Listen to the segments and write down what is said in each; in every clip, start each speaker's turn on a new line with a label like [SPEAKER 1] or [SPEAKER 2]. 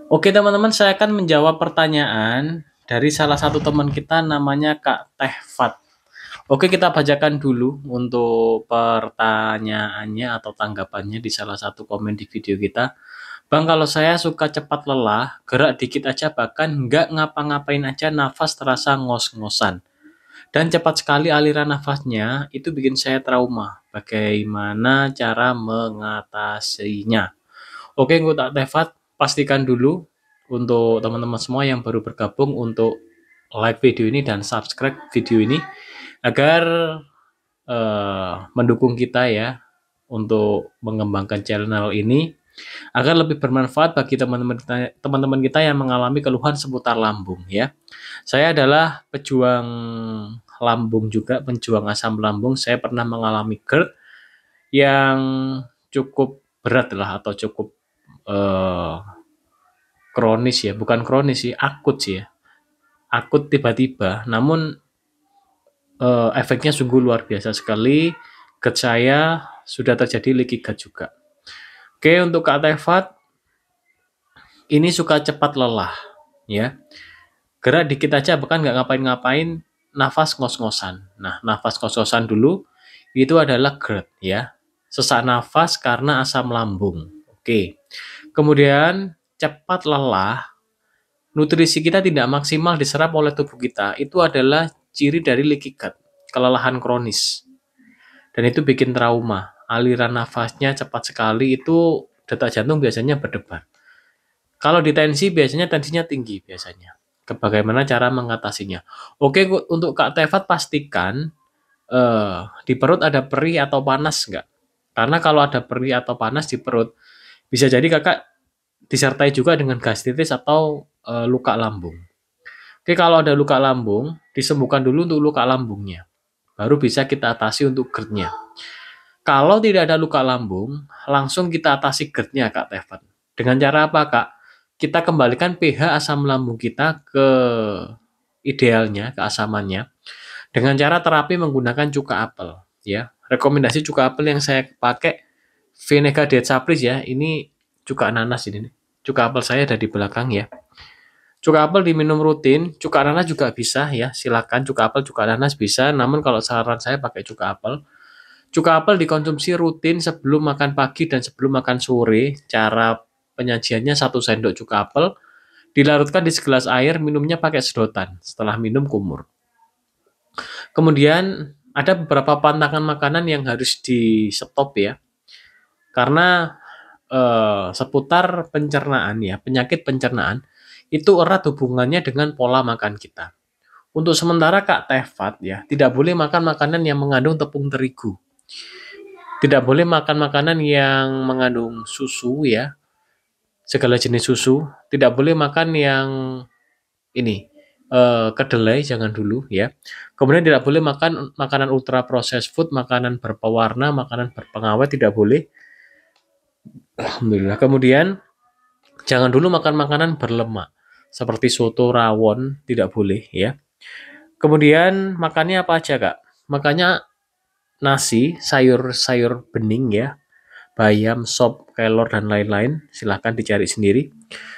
[SPEAKER 1] Oke teman-teman, saya akan menjawab pertanyaan dari salah satu teman kita namanya Kak Tehfat. Oke, kita bacakan dulu untuk pertanyaannya atau tanggapannya di salah satu komen di video kita. Bang, kalau saya suka cepat lelah, gerak dikit aja bahkan nggak ngapa-ngapain aja nafas terasa ngos-ngosan. Dan cepat sekali aliran nafasnya, itu bikin saya trauma. Bagaimana cara mengatasinya? Oke, untuk tak Tefat, pastikan dulu untuk teman-teman semua yang baru bergabung untuk like video ini dan subscribe video ini agar mendukung kita ya untuk mengembangkan channel ini agar lebih bermanfaat bagi teman-teman kita yang mengalami keluhan seputar lambung ya. Saya adalah pejuang lambung juga, pejuang asam lambung. Saya pernah mengalami GERD yang cukup berat lah atau cukup eh, kronis ya, bukan kronis sih, akut sih ya. Akut tiba-tiba, namun efeknya sungguh luar biasa sekali. GERD saya sudah terjadi leaky gut juga. Oke, untuk Kak Tefat, ini suka cepat lelah ya. Gerak dikit aja bahkan nggak ngapain-ngapain, nafas ngos-ngosan. Nah, nafas ngos-ngosan dulu itu adalah GERD ya. Sesak nafas karena asam lambung. Oke. Kemudian cepat lelah, nutrisi kita tidak maksimal diserap oleh tubuh kita. Itu adalah ciri dari leaky gut, kelelahan kronis. Dan itu bikin trauma. Aliran nafasnya cepat sekali, itu detak jantung biasanya berdebar. Kalau di tensi biasanya tensinya tinggi biasanya. Bagaimana cara mengatasinya? Oke, untuk Kak Tefat pastikan di perut ada perih atau panas nggak? Karena kalau ada perih atau panas di perut, bisa jadi kakak disertai juga dengan gastritis atau luka lambung. Oke, kalau ada luka lambung, disembuhkan dulu untuk luka lambungnya. Baru bisa kita atasi untuk GERD-nya. Kalau tidak ada luka lambung, langsung kita atasi GERD-nya, Kak Tefan. Dengan cara apa, Kak? Kita kembalikan pH asam lambung kita ke idealnya, keasamannya, dengan cara terapi menggunakan cuka apel. Ya, rekomendasi cuka apel yang saya pakai Venega Diet Saplis ya. Ini cuka nanas ini. Cuka apel saya ada di belakang ya. Cuka apel diminum rutin, cuka nanas juga bisa ya. Silakan cuka apel, cuka nanas bisa. Namun kalau saran saya pakai cuka apel. Cuka apel dikonsumsi rutin sebelum makan pagi dan sebelum makan sore. Cara penyajiannya 1 sendok cuka apel, dilarutkan di segelas air, minumnya pakai sedotan. Setelah minum kumur. Kemudian ada beberapa pantangan makanan yang harus di stop ya. Karena seputar pencernaan ya, penyakit pencernaan itu erat hubungannya dengan pola makan kita. Untuk sementara Kak Tefat ya, tidak boleh makan makanan yang mengandung tepung terigu. Tidak boleh makan makanan yang mengandung susu ya, segala jenis susu. Tidak boleh makan yang ini kedelai jangan dulu ya. Kemudian tidak boleh makan makanan ultra processed food, makanan berpewarna, makanan berpengawet tidak boleh. Alhamdulillah. Kemudian jangan dulu makan makanan berlemak seperti soto, rawon, tidak boleh ya. Kemudian makannya apa aja, Kak? Makannya nasi, sayur-sayur bening ya, bayam, sop, kelor dan lain-lain. Silahkan dicari sendiri.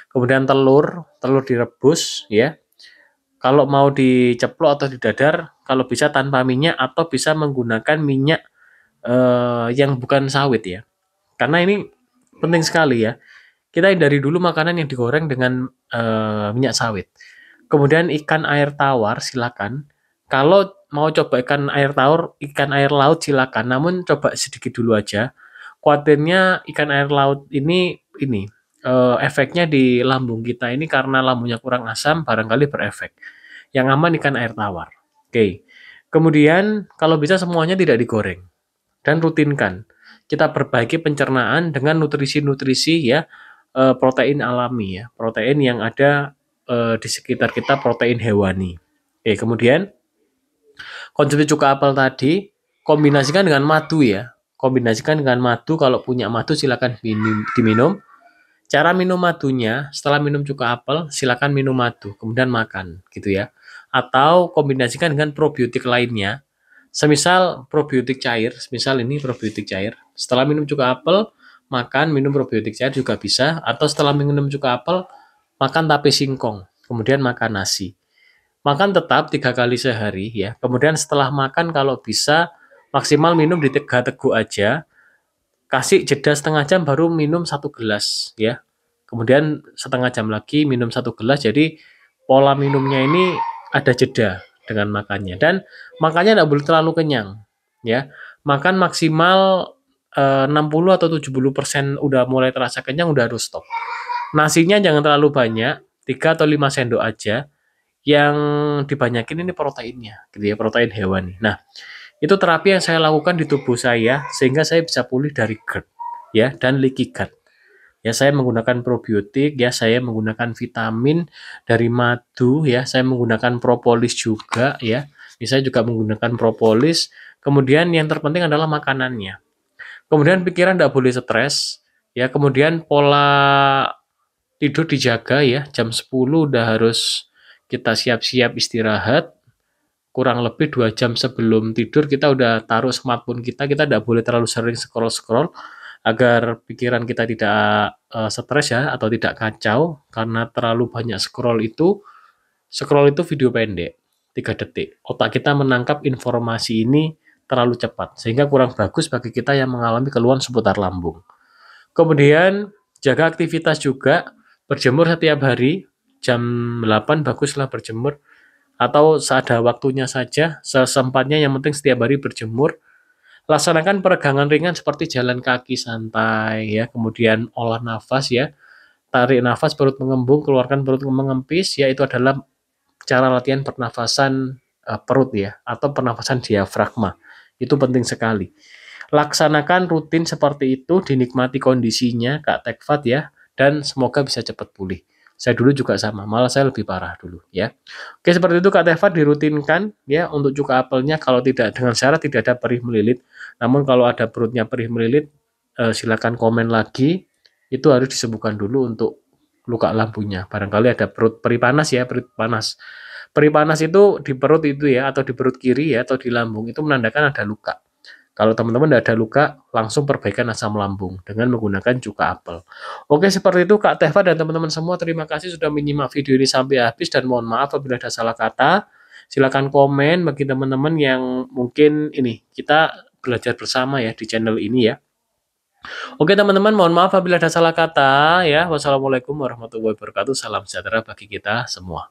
[SPEAKER 1] Kemudian telur, telur direbus ya. Kalau mau diceplok atau didadar, kalau bisa tanpa minyak atau bisa menggunakan minyak yang bukan sawit ya. Karena ini penting sekali ya. Kita hindari dulu makanan yang digoreng dengan minyak sawit. Kemudian ikan air tawar silakan. Kalau mau coba ikan air tawar, ikan air laut silakan. Namun coba sedikit dulu aja. Khawatirnya ikan air laut ini efeknya di lambung kita ini karena lambungnya kurang asam barangkali berefek. Yang aman ikan air tawar. Oke. Kemudian kalau bisa semuanya tidak digoreng dan rutinkan. Kita perbaiki pencernaan dengan nutrisi-nutrisi ya, protein alami ya, protein yang ada di sekitar kita, protein hewani. Oke, kemudian konsumsi cuka apel tadi kombinasikan dengan madu ya. Kombinasikan dengan madu, kalau punya madu silakan diminum. Cara minum madunya, setelah minum cuka apel, silakan minum madu, kemudian makan gitu ya. Atau kombinasikan dengan probiotik lainnya. Semisal probiotik cair, semisal ini probiotik cair. Setelah minum cuka apel, makan minum probiotik cair juga bisa. Atau setelah minum cuka apel, makan tape singkong, kemudian makan nasi. Makan tetap 3 kali sehari ya. Kemudian setelah makan kalau bisa maksimal minum di 3 teguk aja. Kasih jeda setengah jam baru minum 1 gelas ya. Kemudian setengah jam lagi minum 1 gelas. Jadi pola minumnya ini ada jeda dengan makannya. Dan makannya tidak boleh terlalu kenyang ya. Makan maksimal 60 atau 70% udah mulai terasa kenyang udah harus stop. Nasinya jangan terlalu banyak, 3 atau 5 sendok aja. Yang dibanyakin ini proteinnya, gitu ya, protein hewani. Nah, itu terapi yang saya lakukan di tubuh saya sehingga saya bisa pulih dari GERD ya dan leaky gut. Ya, saya menggunakan probiotik, ya, saya menggunakan vitamin dari madu, ya, saya menggunakan propolis juga, ya. Saya juga menggunakan propolis. Kemudian yang terpenting adalah makanannya. Kemudian pikiran tidak boleh stres, ya. Kemudian pola tidur dijaga ya, jam 10 udah harus kita siap-siap istirahat, kurang lebih 2 jam sebelum tidur kita udah taruh smartphone kita tidak boleh terlalu sering scroll-scroll, agar pikiran kita tidak stres ya atau tidak kacau karena terlalu banyak scroll itu video pendek 3 detik. Otak kita menangkap informasi ini terlalu cepat sehingga kurang bagus bagi kita yang mengalami keluhan seputar lambung. Kemudian jaga aktivitas juga, berjemur setiap hari, jam 8 baguslah berjemur atau seada waktunya saja, sesempatnya yang penting setiap hari berjemur. Laksanakan peregangan ringan seperti jalan kaki santai ya, kemudian olah nafas ya. Tarik nafas perut mengembung, keluarkan perut mengempis ya, itu adalah cara latihan pernafasan perut ya atau pernafasan diafragma. Itu penting sekali. Laksanakan rutin seperti itu, dinikmati kondisinya Kak Tekfat ya, dan semoga bisa cepat pulih. Saya dulu juga sama, malah saya lebih parah dulu ya. Oke, seperti itu Kak Tekfat, dirutinkan ya untuk cuka apelnya, kalau tidak dengan syarat tidak ada perih melilit. Namun kalau ada perutnya perih melilit, silakan komen lagi. Itu harus disembuhkan dulu untuk luka lambungnya. Barangkali ada perut perih panas ya, perih panas. Perih panas itu di perut itu ya, atau di perut kiri ya, atau di lambung, itu menandakan ada luka. Kalau teman-teman tidak ada luka, langsung perbaikan asam lambung dengan menggunakan cuka apel. Oke, seperti itu Kak Teva dan teman-teman semua. Terima kasih sudah menyimak video ini sampai habis dan mohon maaf apabila ada salah kata. Silakan komen bagi teman-teman yang mungkin ini kita belajar bersama ya di channel ini ya. Oke teman-teman, mohon maaf apabila ada salah kata ya. Wassalamualaikum warahmatullahi wabarakatuh. Salam sejahtera bagi kita semua.